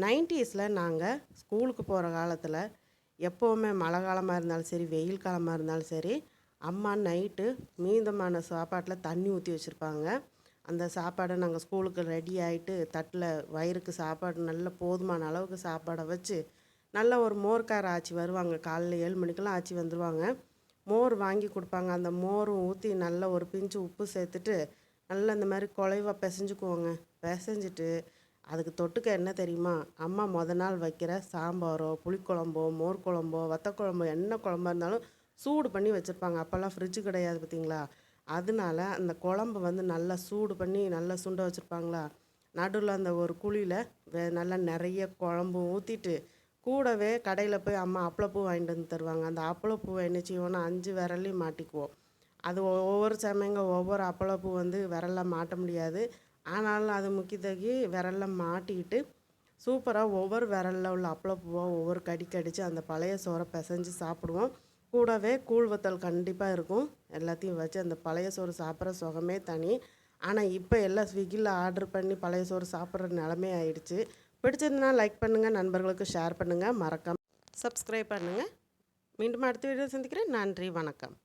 90ஸ்ல நாங்கள் ஸ்கூலுக்கு போகிற காலத்தில் எப்போவுமே மழை காலமாக இருந்தாலும் சரி, வெயில் காலமாக இருந்தாலும் சரி, அம்மா நைட்டு மீதமான சாப்பாட்டில் தண்ணி ஊற்றி வச்சுருப்பாங்க. அந்த சாப்பாடை நாங்கள் ஸ்கூலுக்கு ரெடி ஆகிட்டு தட்டில் வயிறுக்கு சாப்பாடு நல்ல போதுமான அளவுக்கு சாப்பாடை வச்சு நல்ல ஒரு மோர்க்கார ஆச்சி வருவாங்க. காலையில் 7 மணிக்கெல்லாம் ஆச்சி வந்துடுவாங்க. மோர் வாங்கி கொடுப்பாங்க. அந்த மோரும் ஊற்றி நல்ல ஒரு பிஞ்சு உப்பு சேர்த்துட்டு நல்லா இந்த மாதிரி குழைவா பிசைஞ்சுக்குவோங்க. பிசைஞ்சிட்டு அதுக்கு தொட்டுக்க என்ன தெரியுமா? அம்மா நாள் வைக்கிற சாம்பாரோ, புளிக்குழம்போ, மோர் குழம்போ, வத்தக்குழம்போ, என்ன குழம்பா இருந்தாலும் சூடு பண்ணி வச்சுருப்பாங்க. அப்போல்லாம் ஃப்ரிட்ஜு கிடையாது பார்த்தீங்களா? அதனால அந்த குழம்பு வந்து நல்லா சூடு பண்ணி நல்லா சுண்ட வச்சுருப்பாங்களா? நடுவில் அந்த ஒரு குழியில் நல்லா நிறைய குழம்பு ஊற்றிட்டு கூடவே கடையில் போய் அம்மா அப்பளப்பூ வாங்கிட்டு வந்து தருவாங்க. அந்த அப்பளப்பூவை என்ன செய்வோன்னா 5 விரல்லையும் மாட்டிக்குவோம். அது ஒவ்வொரு சமயங்க ஒவ்வொரு அப்பளப்பூ வந்து விரலில் மாட்ட முடியாது. ஆனாலும் அது முக்கி தூக்கி விரலில் மாட்டிக்கிட்டு சூப்பராக ஒவ்வொரு விரலில் உள்ள அப்பளப்பூவை ஒவ்வொரு கடி கடித்து அந்த பழைய சோறை பிசைஞ்சு சாப்பிடுவோம். கூடவே கூழ் வத்தல் கண்டிப்பாக இருக்கும். எல்லாத்தையும் வச்சு அந்த பழைய சோறு சாப்பிட்ற சுகமே தனி. ஆனால் இப்போ எல்லாம் ஸ்விக்கியில் ஆர்டர் பண்ணி பழைய சோறு சாப்பிட்ற நிலமே ஆயிடுச்சு. பிடிச்சிருந்தா லைக் பண்ணுங்கள், நண்பர்களுக்கு ஷேர் பண்ணுங்கள், மறக்காமல் சப்ஸ்கிரைப் பண்ணுங்கள். மீண்டும் அடுத்த வீடியோ சந்திக்கிறேன். நன்றி, வணக்கம்.